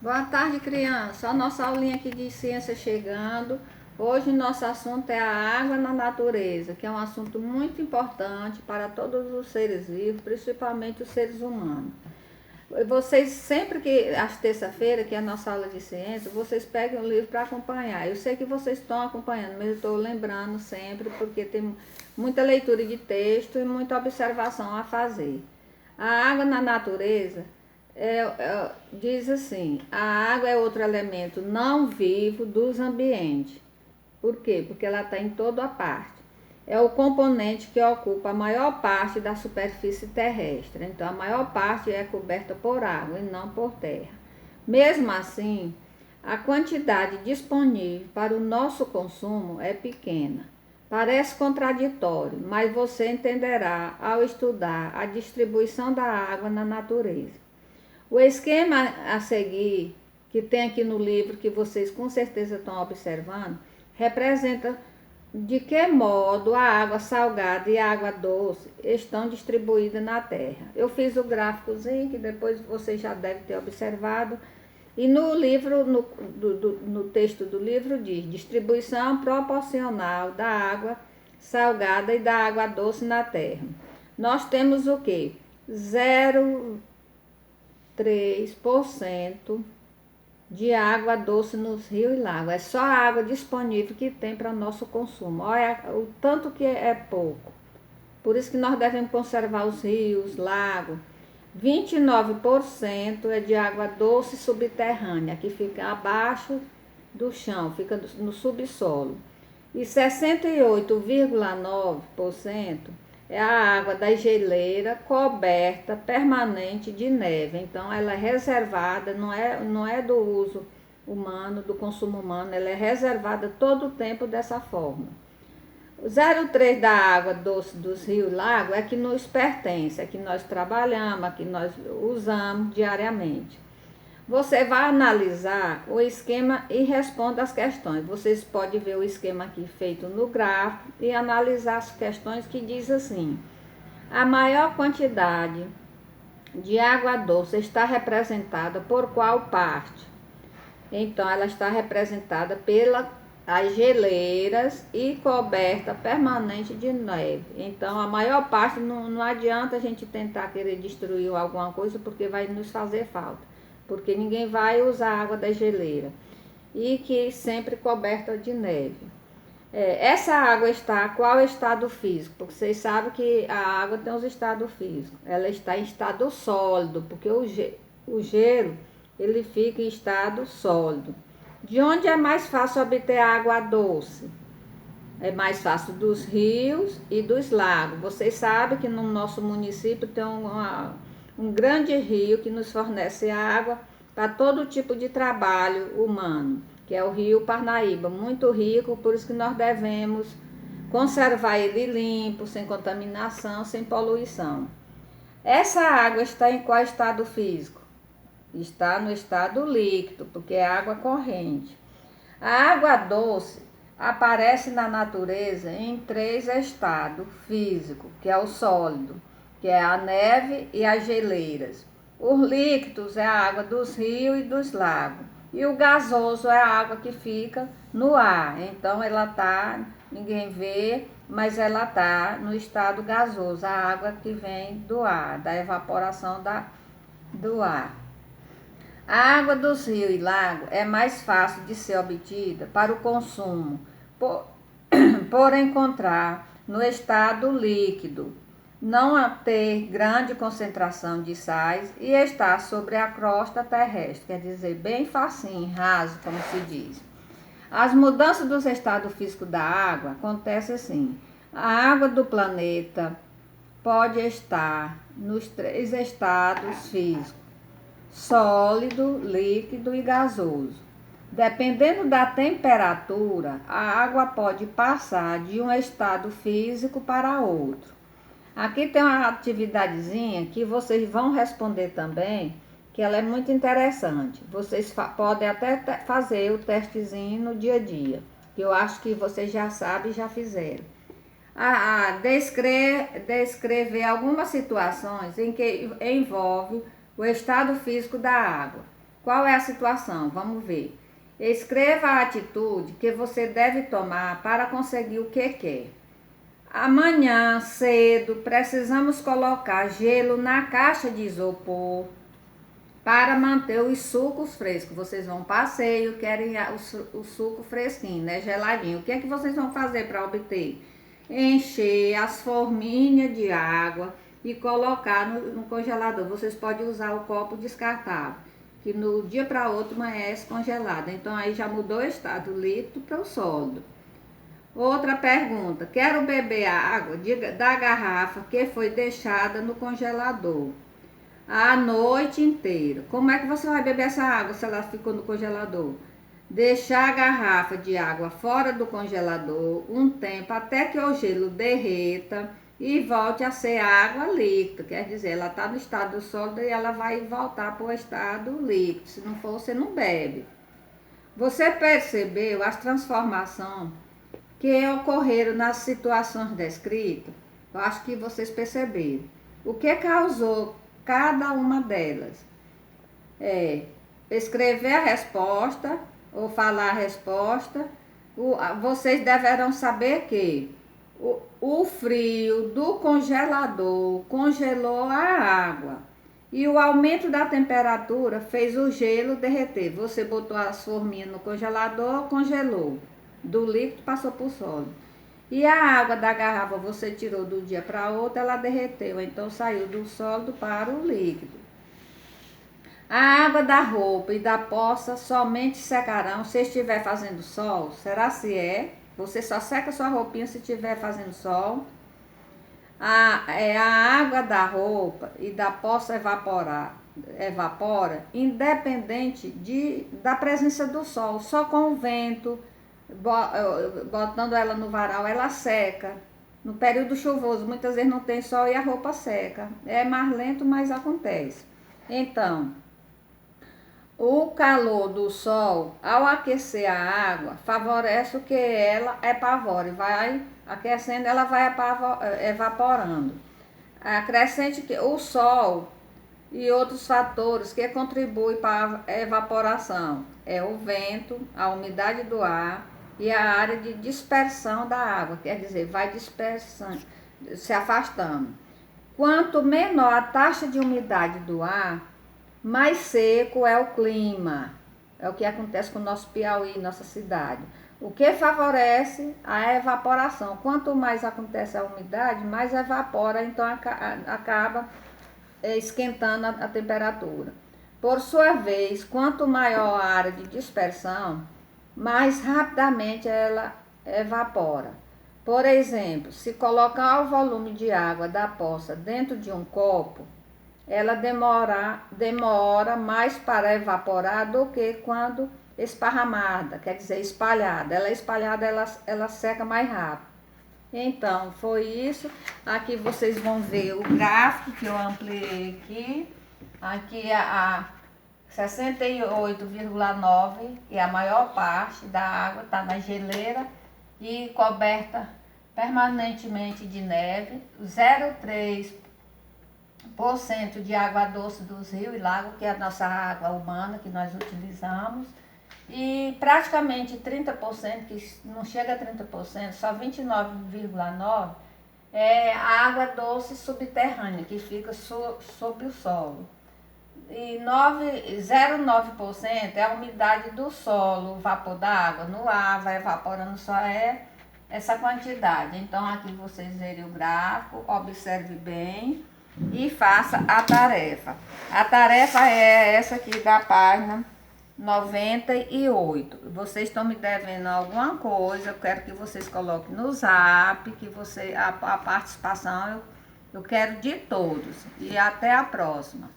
Boa tarde, criança. A nossa aulinha aqui de ciência chegando. Hoje nosso assunto é a água na natureza, que é um assunto muito importante para todos os seres vivos, principalmente os seres humanos. Vocês, sempre que, às terça-feira, que é a nossa aula de ciência, vocês pegam o livro para acompanhar. Eu sei que vocês estão acompanhando, mas eu estou lembrando sempre, porque tem muita leitura de texto e muita observação a fazer. A água na natureza diz assim: a água é outro elemento não vivo dos ambientes. Por quê? Porque ela está em toda a parte. É o componente que ocupa a maior parte da superfície terrestre. Então, a maior parte é coberta por água e não por terra. Mesmo assim, a quantidade disponível para o nosso consumo é pequena. Parece contraditório, mas você entenderá ao estudar a distribuição da água na natureza. O esquema a seguir, que tem aqui no livro, que vocês com certeza estão observando, representa de que modo a água salgada e a água doce estão distribuídas na Terra. Eu fiz o gráficozinho, que depois vocês já devem ter observado, e no livro, no texto do livro diz: distribuição proporcional da água salgada e da água doce na Terra. Nós temos o que? 0,3% de água doce nos rios e lagos. É só a água disponível que tem para nosso consumo. Olha o tanto que é pouco. Por isso que nós devemos conservar os rios, lagos. 29% é de água doce subterrânea, que fica abaixo do chão, fica no subsolo. E 68,9% é a água da geleira coberta permanente de neve. Então ela é reservada, não é do uso humano, do consumo humano, ela é reservada todo o tempo dessa forma. O 0,3 da água doce dos rios e lagos é que nos pertence, é que nós trabalhamos, é que nós usamos diariamente. Você vai analisar o esquema e responde as questões. Vocês podem ver o esquema aqui feito no gráfico e analisar as questões que diz assim: a maior quantidade de água doce está representada por qual parte? Então, ela está representada pelas geleiras e coberta permanente de neve. Então, a maior parte, não adianta a gente tentar querer destruir alguma coisa, porque vai nos fazer falta. Porque ninguém vai usar a água da geleira. E que sempre coberta de neve. Essa água está qual estado físico? Porque vocês sabem que a água tem os estados físicos. Ela está em estado sólido, porque o gelo ele fica em estado sólido. De onde é mais fácil obter água doce? É mais fácil dos rios e dos lagos. Vocês sabem que no nosso município tem um grande rio que nos fornece água para todo tipo de trabalho humano, que é o rio Parnaíba, muito rico, por isso que nós devemos conservar ele limpo, sem contaminação, sem poluição. Essa água está em qual estado físico? Está no estado líquido, porque é água corrente. A água doce aparece na natureza em 3 estados físicos, que é o sólido, que é a neve e as geleiras. Os líquidos é a água dos rios e dos lagos. E o gasoso é a água que fica no ar. Então ela tá, ninguém vê, mas ela tá no estado gasoso, a água que vem do ar, da evaporação do ar. A água dos rios e lagos é mais fácil de ser obtida para o consumo, por encontrar no estado líquido, não ter grande concentração de sais e estar sobre a crosta terrestre, quer dizer, bem facinho, raso, como se diz. As mudanças dos estados físicos da água acontecem assim: a água do planeta pode estar nos 3 estados físicos: sólido, líquido e gasoso. Dependendo da temperatura, a água pode passar de um estado físico para outro. Aqui tem uma atividadezinha que vocês vão responder também, que ela é muito interessante. Vocês podem até fazer o testezinho no dia a dia, que eu acho que vocês já sabem e já fizeram. Descrever algumas situações em que envolve o estado físico da água. Qual é a situação? Vamos ver. Escreva a atitude que você deve tomar para conseguir o que quer. Amanhã, cedo, precisamos colocar gelo na caixa de isopor para manter os sucos frescos. Vocês vão passeio, querem o suco fresquinho, né? Geladinho. O que é que vocês vão fazer para obter? Encher as forminhas de água e colocar no congelador. Vocês podem usar o copo descartável, que no dia para outro amanhece congelado. Então aí já mudou o estado líquido para o sólido. Outra pergunta: quero beber a água da garrafa que foi deixada no congelador a noite inteira. Como é que você vai beber essa água se ela ficou no congelador? Deixar a garrafa de água fora do congelador um tempo até que o gelo derreta e volte a ser água líquida. Quer dizer, ela está no estado sólido e ela vai voltar para o estado líquido. Se não for, você não bebe. Você percebeu as transformações que ocorreram nas situações descritas? Eu acho que vocês perceberam. O que causou cada uma delas? Escrever a resposta ou falar a resposta. Vocês deverão saber que o frio do congelador congelou a água e o aumento da temperatura fez o gelo derreter. Você botou as forminhas no congelador, congelou. Do líquido passou para o sólido. E a água da garrafa você tirou do dia para outro, ela derreteu, então saiu do sólido para o líquido. A água da roupa e da poça somente secarão se estiver fazendo sol? Será se é? Você só seca sua roupinha se estiver fazendo sol? A água da roupa e da poça evapora independente da presença do sol, só com o vento. Botando ela no varal, ela seca. No período chuvoso, muitas vezes não tem sol e a roupa seca. É mais lento, mas acontece. Então, o calor do sol, ao aquecer a água, favorece o que ela evapore. Vai aquecendo, ela vai evaporando. Acrescente que o sol e outros fatores que contribuem para a evaporação é o vento, a umidade do ar e a área de dispersão da água, quer dizer, vai dispersando, se afastando. Quanto menor a taxa de umidade do ar, mais seco é o clima. É o que acontece com o nosso Piauí, nossa cidade. O que favorece a evaporação. Quanto mais acontece a umidade, mais evapora, então acaba esquentando a temperatura. Por sua vez, quanto maior a área de dispersão, mais rapidamente ela evapora. Por exemplo, se colocar o volume de água da poça dentro de um copo, ela demora mais para evaporar do que quando esparramada, quer dizer, espalhada. Ela espalhada, ela seca mais rápido. Então, foi isso. Aqui vocês vão ver o gráfico que eu ampliei aqui. Aqui a 68,9, e a maior parte da água está na geleira e coberta permanentemente de neve. 0,3% de água doce dos rios e lagos, que é a nossa água humana que nós utilizamos. E praticamente 30%, que não chega a 30%, só 29,9% é a água doce subterrânea, que fica sob o solo. E 0,9% é a umidade do solo, o vapor da água no ar, vai evaporando, só essa quantidade. Então aqui vocês verem o gráfico, observe bem e faça a tarefa. A tarefa é essa aqui da página 98. Vocês estão me devendo alguma coisa, eu quero que vocês coloquem no zap, que a participação eu quero de todos. E até a próxima.